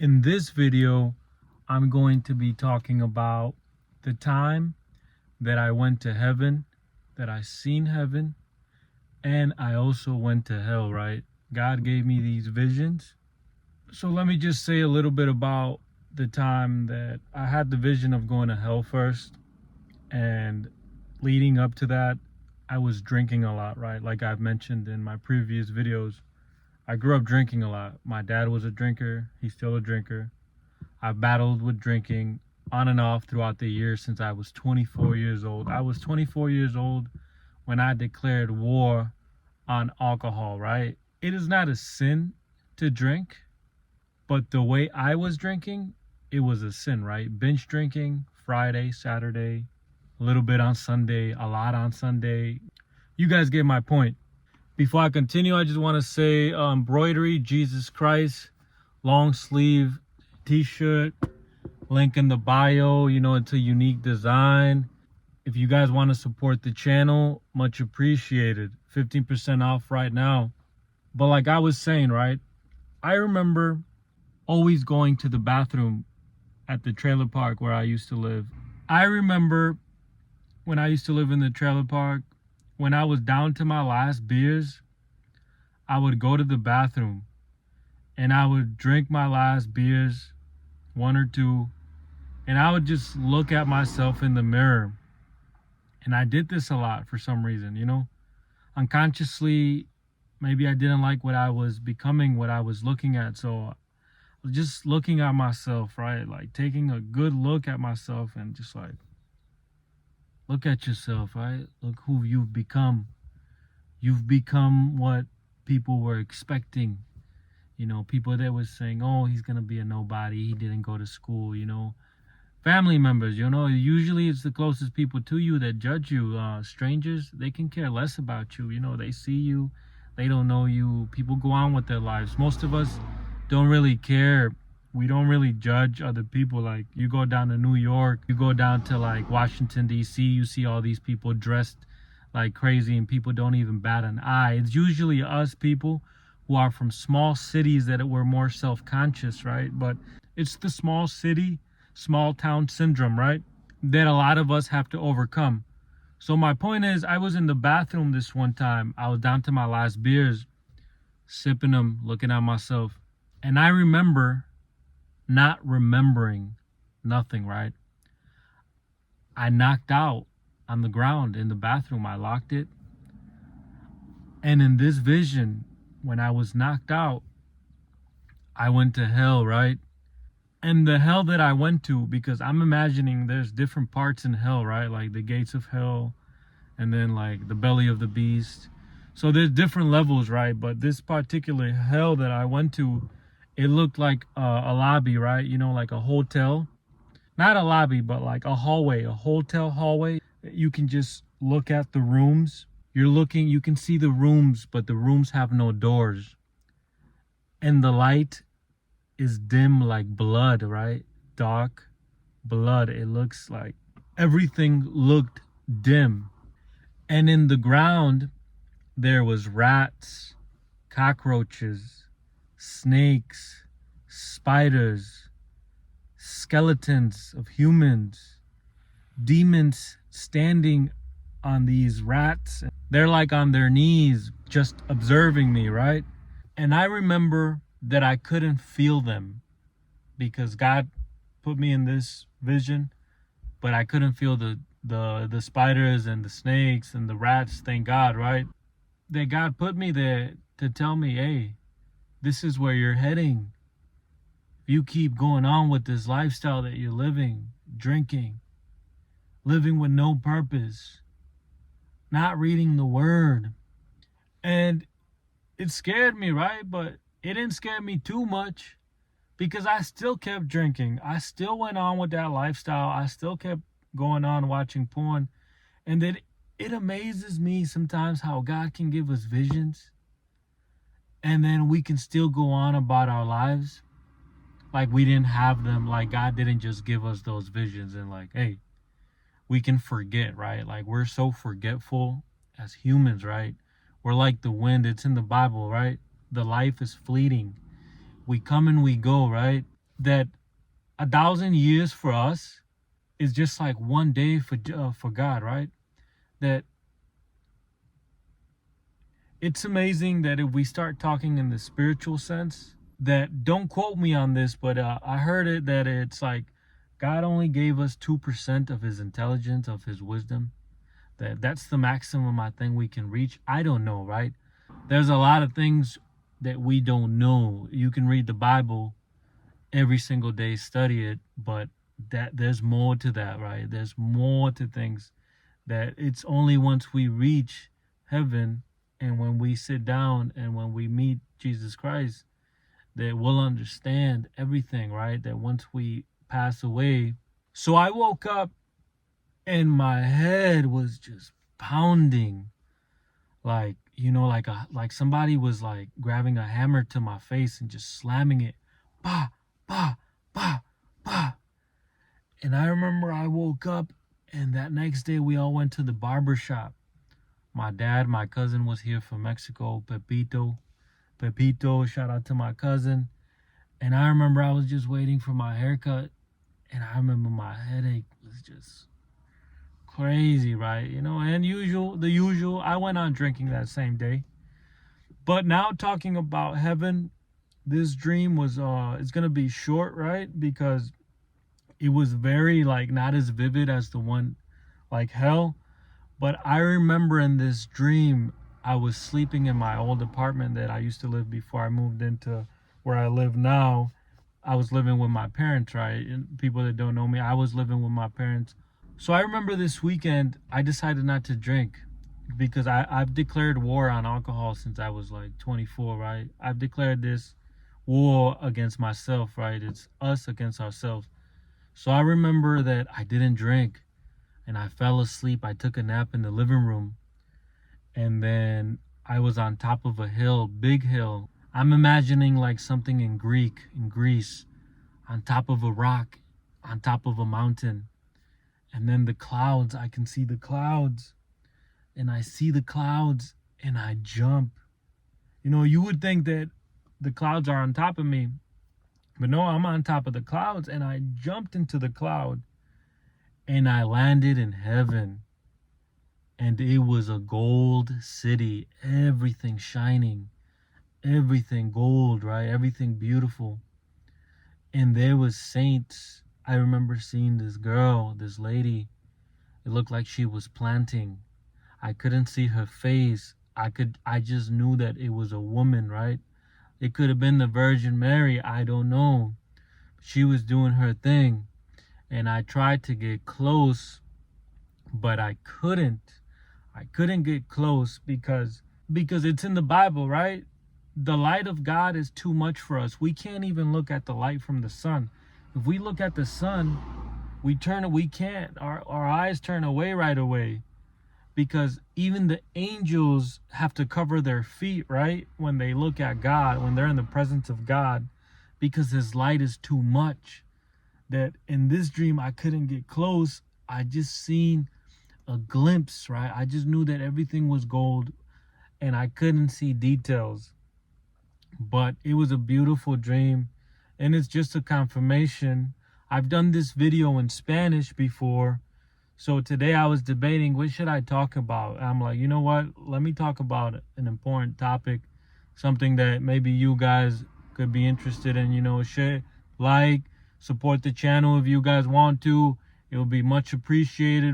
In this video, I'm going to be talking about the time that I went to heaven, that I seen heaven, and I also went to hell, right? God gave me these visions. So let me just say a little bit about the time that I had the vision of going to hell first. And leading up to that, I was drinking a lot, right? Like I've mentioned in my previous videos, I grew up drinking a lot. My dad was a drinker. He's still a drinker. I've battled with drinking on and off throughout the years since I was 24 years old. I was 24 years old when I declared war on alcohol, right? It is not a sin to drink, but the way I was drinking, it was a sin, right? Binge drinking, Friday, Saturday, a little bit on Sunday, a lot on Sunday. You guys get my point. Before I continue, I just want to say embroidery, Jesus Christ, long sleeve t-shirt, link in the bio. It's a unique design. If you guys want to support the channel, much appreciated. 15% off right now. But like I was saying, right, I remember always going to the bathroom at the trailer park where I used to live. I remember when I used to live in the trailer park, when I was down to my last beers, I would go to the bathroom and I would drink my last beers, one or two, and I would just look at myself in the mirror. And I did this a lot for some reason, unconsciously. Maybe I didn't like what I was becoming, what I was looking at. So I was just looking at myself, right? Like taking a good look at myself and just like, look at yourself, right? Look who you've become. You've become what people were expecting. People that were saying, oh, he's going to be a nobody. He didn't go to school, Family members, usually it's the closest people to you that judge you. Strangers, they can care less about you. They see you, they don't know you. People go on with their lives. Most of us don't really care. We don't really judge other people. Like you go down to New York, you go down to like Washington, D.C., you see all these people dressed like crazy and people don't even bat an eye. It's usually us people who are from small cities that were more self-conscious, right? But it's the small city, small town syndrome, right? That a lot of us have to overcome. So my point is, I was in the bathroom this one time. I was down to my last beers, sipping them, looking at myself. And I remember not remembering nothing, right? I knocked out on the ground in the bathroom. I locked it. And in this vision, when I was knocked out, I went to hell, right? And the hell that I went to, because I'm imagining there's different parts in hell, right? Like the gates of hell and then like the belly of the beast. So there's different levels, right? But this particular hell that I went to, it looked like a lobby, right? Like a hotel. Not a lobby, but like a hallway, a hotel hallway. You can just look at the rooms. You can see the rooms, but the rooms have no doors. And the light is dim like blood, right? Dark blood. It looks like everything looked dim. And in the ground, there was rats, cockroaches, snakes, spiders, skeletons of humans, demons standing on these rats. They're like on their knees, just observing me, right? And I remember that I couldn't feel them because God put me in this vision, but I couldn't feel the spiders and the snakes and the rats. Thank God, right? That God put me there to tell me, hey, this is where you're heading. If you keep going on with this lifestyle that you're living, drinking, living with no purpose, not reading the word. And it scared me, right? But it didn't scare me too much because I still kept drinking. I still went on with that lifestyle. I still kept going on watching porn. And it amazes me sometimes how God can give us visions and then we can still go on about our lives like we didn't have them. Like God didn't just give us those visions and like, hey, we can forget, right? Like we're so forgetful as humans, right? We're like the wind. It's in the Bible, right? The life is fleeting. We come and we go, right? that 1,000 years for us is just like one day for God, right? That it's amazing that if we start talking in the spiritual sense, that, don't quote me on this, but I heard it that it's like God only gave us 2% of his intelligence, of his wisdom. That's the maximum I think we can reach. I don't know, right? There's a lot of things that we don't know. You can read the Bible every single day, study it, but that there's more to that, right? There's more to things that it's only once we reach heaven and when we sit down and when we meet Jesus Christ that we'll understand everything, right? That once we pass away. So I woke up and my head was just pounding, like, like somebody was like grabbing a hammer to my face and just slamming it, bah, bah, bah, bah. And I remember I woke up, and that next day we all went to the barber shop. My dad, my cousin was here from Mexico, Pepito, shout out to my cousin. And I remember I was just waiting for my haircut, and I remember my headache was just crazy, right? And the usual, I went on drinking that same day. But now talking about heaven, this dream was it's gonna be short, right? Because it was very like not as vivid as the one like hell. But I remember in this dream I was sleeping in my old apartment that I used to live before I moved into where I live now. I was living with my parents, right? And people that don't know me, I was living with my parents. So I remember this weekend, I decided not to drink because I've declared war on alcohol since I was like 24, right? I've declared this war against myself, right? It's us against ourselves. So I remember that I didn't drink and I fell asleep. I took a nap in the living room, and then I was on top of a hill, big hill. I'm imagining like something in Greece, on top of a rock, on top of a mountain. And then the clouds, I can see the clouds, and I see the clouds and I jump. You would think that the clouds are on top of me, but no, I'm on top of the clouds, and I jumped into the cloud and I landed in heaven. And it was a gold city, everything shining, everything gold, right? Everything beautiful. And there was saints. I remember seeing this girl, this lady. It looked like she was planting. I couldn't see her face. I just knew that it was a woman, right? It could have been the Virgin Mary, I don't know. She was doing her thing. And I tried to get close, but I couldn't. I couldn't get close because it's in the Bible, right? The light of God is too much for us. We can't even look at the light from the sun. If we look at the sun, we can't. Our eyes turn away right away, because even the angels have to cover their feet, right? When they look at God, when they're in the presence of God, because his light is too much. That in this dream, I couldn't get close. I just seen a glimpse, right? I just knew that everything was gold and I couldn't see details. But it was a beautiful dream, and it's just a confirmation. I've done this video in Spanish before, so today I was debating what should I talk about. I'm like, you know what? Let me talk about an important topic, something that maybe you guys could be interested in. Share, like, support the channel if you guys want to. It will be much appreciated.